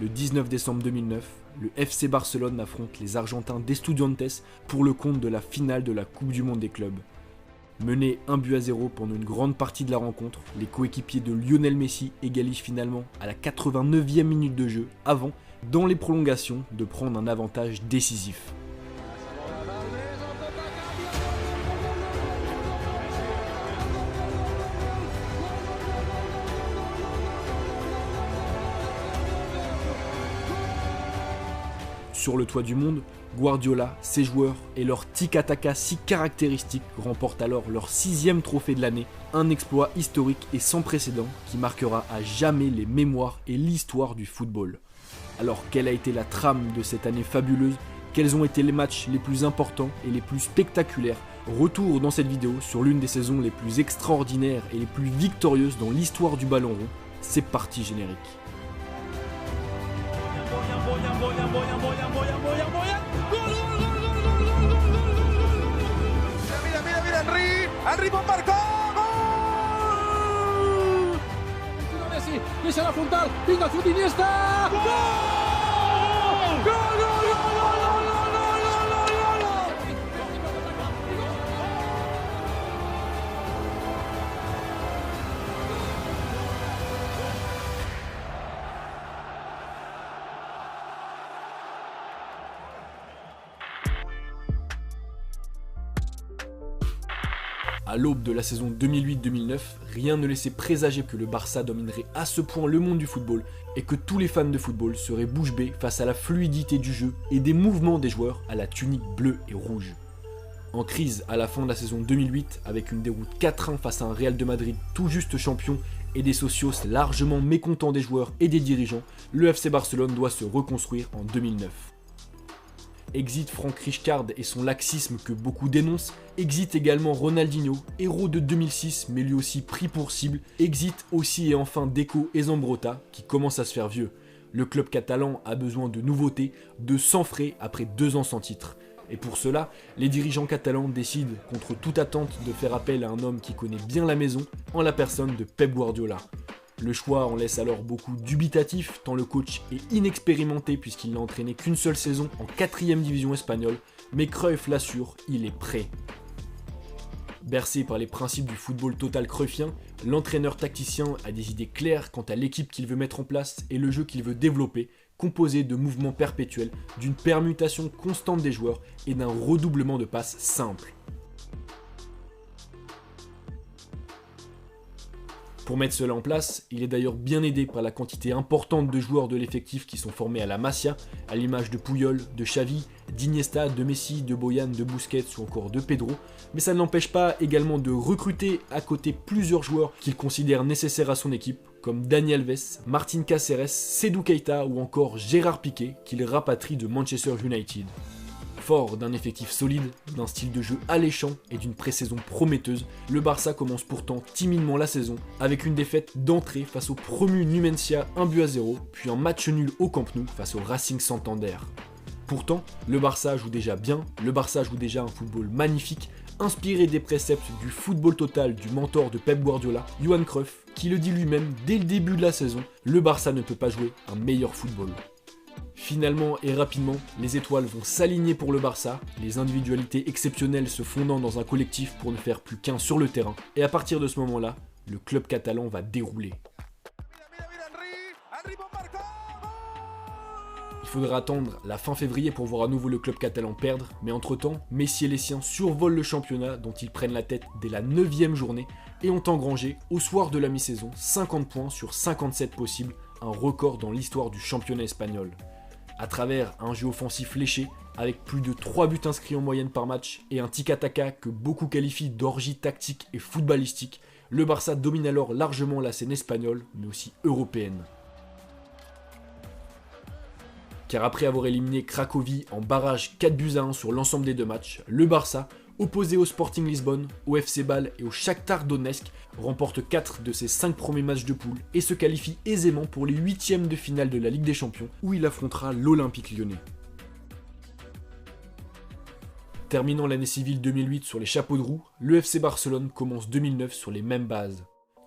Le 19 décembre 2009, le FC Barcelone affronte les Argentins d'Estudiantes pour le compte de la finale de la Coupe du Monde des clubs. Menés 1-0 pendant une grande partie de la rencontre, les coéquipiers de Lionel Messi égalisent finalement à la 89e minute de jeu avant, dans les prolongations, de prendre un avantage décisif. Sur le toit du monde, Guardiola, ses joueurs et leur tic-tac si caractéristique remportent alors leur 6e trophée de l'année, un exploit historique et sans précédent qui marquera à jamais les mémoires et l'histoire du football. Alors quelle a été la trame de cette année fabuleuse? Quels ont été les matchs les plus importants et les plus spectaculaires? Retour dans cette vidéo sur l'une des saisons les plus extraordinaires et les plus victorieuses dans l'histoire du ballon rond. C'est parti générique. Henry pot marcar! Gol! Messi, deixa la frontal, vinga, surt Iniesta! Gol! Gol, gol, gol, gol, gol, gol, gol, gol, gol, gol! À l'aube de la saison 2008-2009, rien ne laissait présager que le Barça dominerait à ce point le monde du football et que tous les fans de football seraient bouche bée face à la fluidité du jeu et des mouvements des joueurs à la tunique bleue et rouge. En crise à la fin de la saison 2008, avec une déroute 4-1 face à un Real de Madrid tout juste champion et des socios largement mécontents des joueurs et des dirigeants, le FC Barcelone doit se reconstruire en 2009. Exit Franck Rijkaard et son laxisme que beaucoup dénoncent, exit également Ronaldinho, héros de 2006 mais lui aussi pris pour cible, exit aussi et enfin Deco et Zambrotta qui commencent à se faire vieux. Le club catalan a besoin de nouveautés, de sang frais après 2 ans sans titre. Et pour cela, les dirigeants catalans décident contre toute attente de faire appel à un homme qui connaît bien la maison, en la personne de Pep Guardiola. Le choix en laisse alors beaucoup dubitatif, tant le coach est inexpérimenté puisqu'il n'a entraîné qu'une seule saison en 4e division espagnole, mais Cruyff l'assure, il est prêt. Bercé par les principes du football total cruyffien, l'entraîneur tacticien a des idées claires quant à l'équipe qu'il veut mettre en place et le jeu qu'il veut développer, composé de mouvements perpétuels, d'une permutation constante des joueurs et d'un redoublement de passes simple. Pour mettre cela en place, il est d'ailleurs bien aidé par la quantité importante de joueurs de l'effectif qui sont formés à la Masia, à l'image de Puyol, de Xavi, d'Iniesta, de Messi, de Boyan, de Busquets ou encore de Pedro, mais ça ne l'empêche pas également de recruter à côté plusieurs joueurs qu'il considère nécessaires à son équipe, comme Dani Alves, Martin Cáceres, Seydou Keita ou encore Gérard Piqué, qu'il rapatrie de Manchester United. Fort d'un effectif solide, d'un style de jeu alléchant et d'une pré-saison prometteuse, le Barça commence pourtant timidement la saison avec une défaite d'entrée face au promu Numancia 1-0, puis un match nul au Camp Nou face au Racing Santander. Pourtant, le Barça joue déjà bien, le Barça joue déjà un football magnifique, inspiré des préceptes du football total du mentor de Pep Guardiola, Johan Cruyff, qui le dit lui-même dès le début de la saison, le Barça ne peut pas jouer un meilleur football. Finalement et rapidement, les étoiles vont s'aligner pour le Barça, les individualités exceptionnelles se fondant dans un collectif pour ne faire plus qu'un sur le terrain, et à partir de ce moment-là, le club catalan va dérouler. Il faudra attendre la fin février pour voir à nouveau le club catalan perdre, mais entre-temps, Messi et les siens survolent le championnat dont ils prennent la tête dès la 9e journée et ont engrangé, au soir de la mi-saison, 50 points sur 57 possibles, un record dans l'histoire du championnat espagnol. À travers un jeu offensif léché, avec plus de 3 buts inscrits en moyenne par match et un tic-tac que beaucoup qualifient d'orgie tactique et footballistique, le Barça domine alors largement la scène espagnole, mais aussi européenne. Car après avoir éliminé Cracovie en barrage 4-1 sur l'ensemble des 2 matchs, le Barça, opposé au Sporting Lisbonne, au FC Bâle et au Shakhtar Donetsk, remporte 4 de ses 5 premiers matchs de poule et se qualifie aisément pour les 8e de finale de la Ligue des Champions où il affrontera l'Olympique Lyonnais. Terminant l'année civile 2008 sur les chapeaux de roue, le FC Barcelone commence 2009 sur les mêmes bases.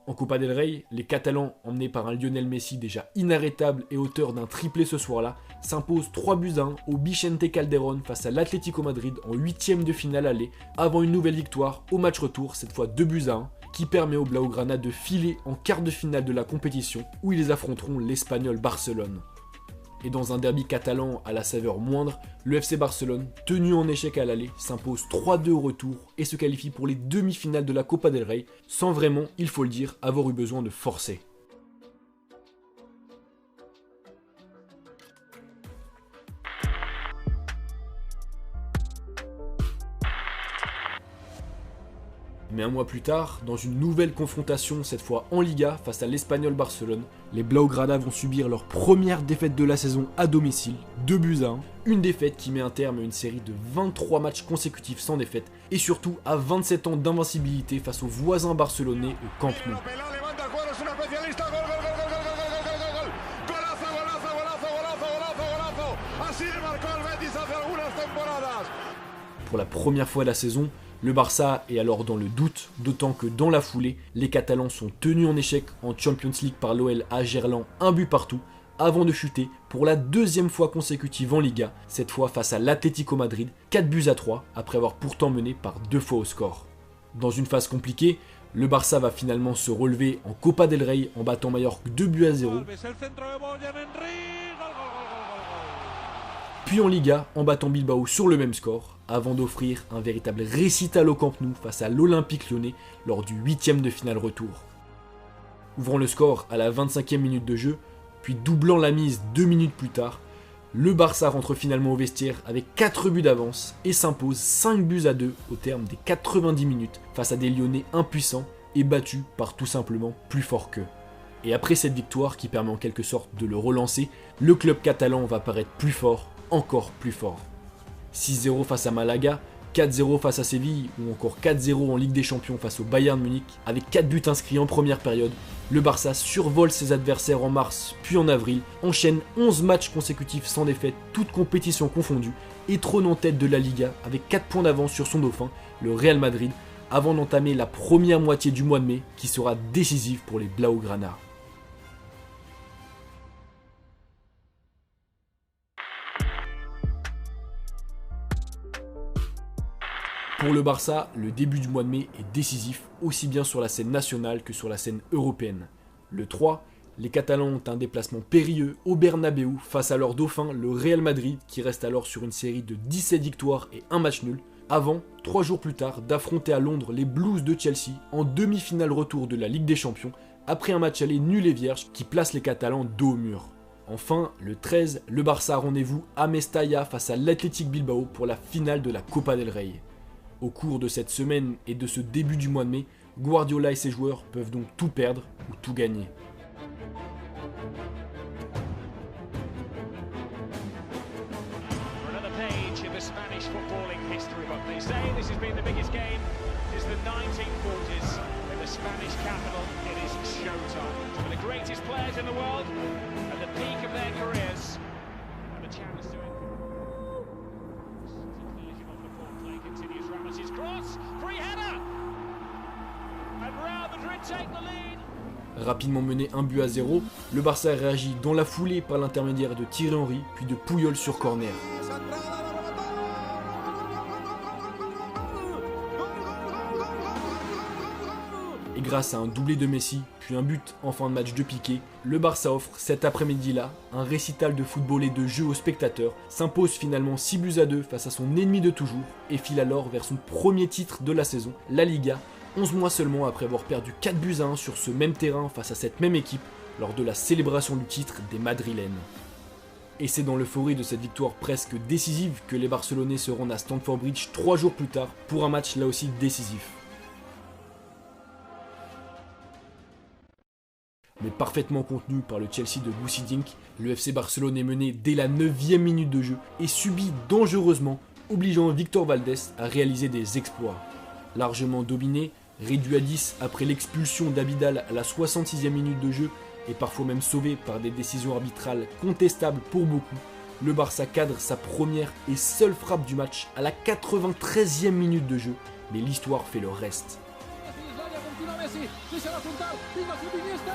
En Copa del Rey, les Catalans, emmenés par un Lionel Messi déjà inarrêtable et auteur d'un triplé ce soir-là, s'imposent 3-1 au Vicente Calderón face à l'Atlético Madrid en 8e de finale aller, avant une nouvelle victoire au match retour, cette fois 2-1, qui permet aux Blaugrana de filer en quart de finale de la compétition, où ils affronteront l'Espagnol Barcelone. Et dans un derby catalan à la saveur moindre, le FC Barcelone, tenu en échec à l'aller, s'impose 3-2 au retour et se qualifie pour les demi-finales de la Copa del Rey, sans vraiment, il faut le dire, avoir eu besoin de forcer. Mais un mois plus tard, dans une nouvelle confrontation, cette fois en Liga, face à l'Espagnol Barcelone, les Blaugrana vont subir leur première défaite de la saison à domicile, 2-1, une défaite qui met un terme à une série de 23 matchs consécutifs sans défaite, et surtout à 27 ans d'invincibilité face aux voisins barcelonais au Camp Nou. Pour la première fois de la saison, le Barça est alors dans le doute, d'autant que dans la foulée, les Catalans sont tenus en échec en Champions League par l'OL à Gerland, un but partout, avant de chuter pour la deuxième fois consécutive en Liga, cette fois face à l'Atlético Madrid, 4-3, après avoir pourtant mené par 2 fois au score. Dans une phase compliquée, le Barça va finalement se relever en Copa del Rey en battant Mallorca 2-0. Puis en Liga, en battant Bilbao sur le même score, avant d'offrir un véritable récital au Camp Nou face à l'Olympique Lyonnais lors du 8e de finale retour. Ouvrant le score à la 25e minute de jeu, puis doublant la mise 2 minutes plus tard, le Barça rentre finalement au vestiaire avec 4 buts d'avance et s'impose 5-2 au terme des 90 minutes face à des Lyonnais impuissants et battus par tout simplement plus fort qu'eux. Et après cette victoire qui permet en quelque sorte de le relancer, le club catalan va paraître plus fort, encore plus fort. 6-0 face à Malaga, 4-0 face à Séville ou encore 4-0 en Ligue des Champions face au Bayern Munich, avec 4 buts inscrits en première période, le Barça survole ses adversaires en mars puis en avril, enchaîne 11 matchs consécutifs sans défaite, toutes compétitions confondues, et trône en tête de la Liga avec 4 points d'avance sur son dauphin, le Real Madrid, avant d'entamer la première moitié du mois de mai qui sera décisive pour les Blaugrana. Pour le Barça, le début du mois de mai est décisif, aussi bien sur la scène nationale que sur la scène européenne. Le 3, les Catalans ont un déplacement périlleux au Bernabéu face à leur dauphin, le Real Madrid, qui reste alors sur une série de 17 victoires et un match nul, avant, 3 jours plus tard, d'affronter à Londres les Blues de Chelsea en demi-finale retour de la Ligue des Champions, après un match aller nul et vierge qui place les Catalans dos au mur. Enfin, le 13, le Barça a rendez-vous à Mestalla face à l'Athletic Bilbao pour la finale de la Copa del Rey. Au cours de cette semaine et de ce début du mois de mai, Guardiola et ses joueurs peuvent donc tout perdre ou tout gagner. Rapidement mené 1-0, le Barça réagit dans la foulée par l'intermédiaire de Thierry Henry, puis de Puyol sur corner. Et grâce à un doublé de Messi, puis un but en fin de match de Piqué, le Barça offre cet après-midi-là un récital de football et de jeu aux spectateurs, s'impose finalement 6-2 face à son ennemi de toujours, et file alors vers son premier titre de la saison, la Liga, 11 mois seulement après avoir perdu 4-1 sur ce même terrain face à cette même équipe lors de la célébration du titre des Madrilènes. Et c'est dans l'euphorie de cette victoire presque décisive que les Barcelonais se rendent à Stamford Bridge 3 jours plus tard pour un match là aussi décisif. Mais parfaitement contenu par le Chelsea de Guussi Dink, le FC Barcelone est mené dès la 9e minute de jeu et subit dangereusement, obligeant Victor Valdés à réaliser des exploits. Largement dominé, réduit à 10 après l'expulsion d'Abidal à la 66e minute de jeu et parfois même sauvé par des décisions arbitrales contestables pour beaucoup, le Barça cadre sa première et seule frappe du match à la 93e minute de jeu, mais l'histoire fait le reste. Messi, desde la frontal, venga su Iniesta.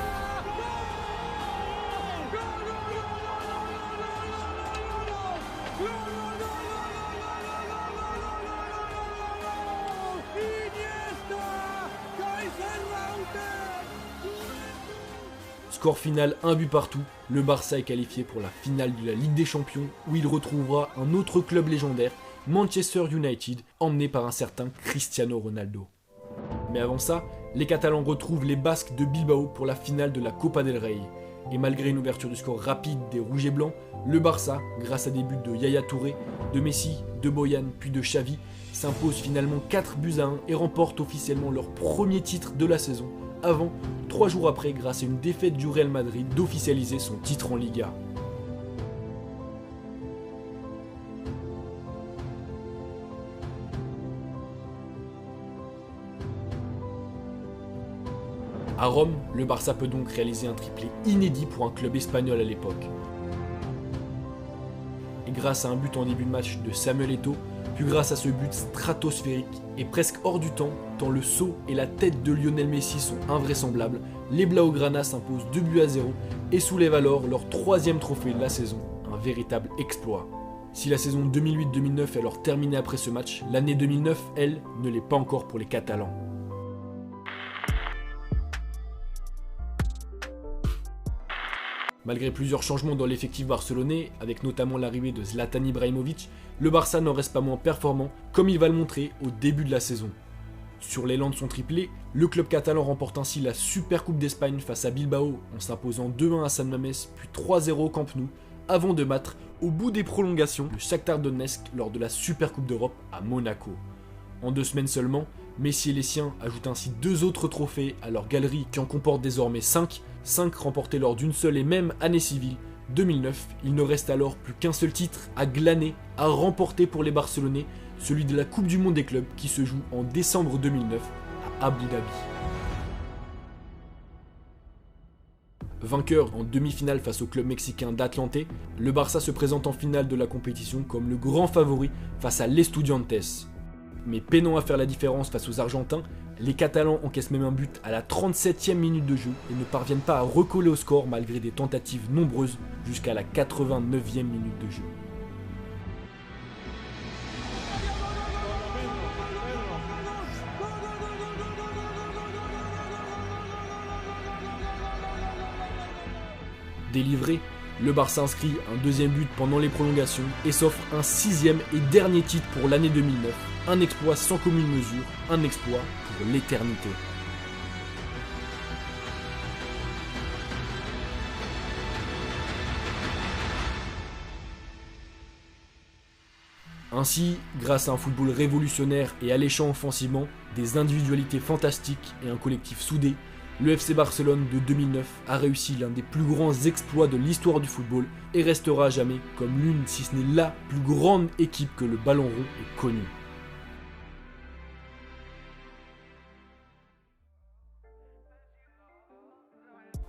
Score final, un but partout, le Barça est qualifié pour la finale de la Ligue des Champions où il retrouvera un autre club légendaire, Manchester United, emmené par un certain Cristiano Ronaldo. Mais avant ça, les Catalans retrouvent les Basques de Bilbao pour la finale de la Copa del Rey. Et malgré une ouverture du score rapide des Rouges et Blancs, le Barça, grâce à des buts de Yaya Touré, de Messi, de Boyan puis de Xavi, s'impose finalement 4-1 et remporte officiellement leur premier titre de la saison, avant, 3 jours après, grâce à une défaite du Real Madrid, d'officialiser son titre en Liga. À Rome, le Barça peut donc réaliser un triplé inédit pour un club espagnol à l'époque. Et grâce à un but en début de match de Samuel Eto'o, puis grâce à ce but stratosphérique et presque hors du temps, tant le saut et la tête de Lionel Messi sont invraisemblables, les Blaugrana s'imposent 2-0 et soulèvent alors leur 3e trophée de la saison, un véritable exploit. Si la saison 2008-2009 est alors terminée après ce match, l'année 2009, elle, ne l'est pas encore pour les Catalans. Malgré plusieurs changements dans l'effectif barcelonais, avec notamment l'arrivée de Zlatan Ibrahimovic, le Barça n'en reste pas moins performant, comme il va le montrer au début de la saison. Sur l'élan de son triplé, le club catalan remporte ainsi la Supercoupe d'Espagne face à Bilbao en s'imposant 2-1 à San Mamés puis 3-0 au Camp Nou, avant de battre, au bout des prolongations, le Shakhtar Donetsk lors de la Supercoupe d'Europe à Monaco. En 2 semaines seulement, Messi et les siens ajoutent ainsi 2 autres trophées à leur galerie qui en comporte désormais 5 remportés lors d'une seule et même année civile, 2009. Il ne reste alors plus qu'un seul titre à glaner, à remporter pour les Barcelonais, celui de la Coupe du Monde des clubs qui se joue en décembre 2009 à Abu Dhabi. Vainqueur en demi-finale face au club mexicain d'Atlante, le Barça se présente en finale de la compétition comme le grand favori face à l'Estudiantes. Mais peinant à faire la différence face aux Argentins, les Catalans encaissent même un but à la 37e minute de jeu et ne parviennent pas à recoller au score malgré des tentatives nombreuses jusqu'à la 89e minute de jeu. Délivré, le Barça inscrit un 2e but pendant les prolongations et s'offre un 6e et dernier titre pour l'année 2009, un exploit sans commune mesure, un exploit pour l'éternité. Ainsi, grâce à un football révolutionnaire et alléchant offensivement, des individualités fantastiques et un collectif soudé, le FC Barcelone de 2009 a réussi l'un des plus grands exploits de l'histoire du football et restera à jamais comme l'une, si ce n'est la plus grande équipe que le ballon rond ait connue.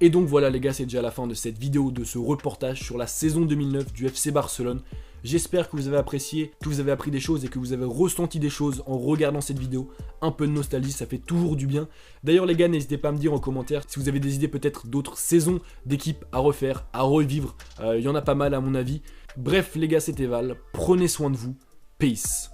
Et donc voilà les gars, c'est déjà la fin de cette vidéo, de ce reportage sur la saison 2009 du FC Barcelone. J'espère que vous avez apprécié, que vous avez appris des choses et que vous avez ressenti des choses en regardant cette vidéo. Un peu de nostalgie, ça fait toujours du bien. D'ailleurs les gars, n'hésitez pas à me dire en commentaire si vous avez des idées peut-être d'autres saisons d'équipes à refaire, à revivre. Il y en a pas mal à mon avis. Bref les gars, c'était Val, prenez soin de vous, peace.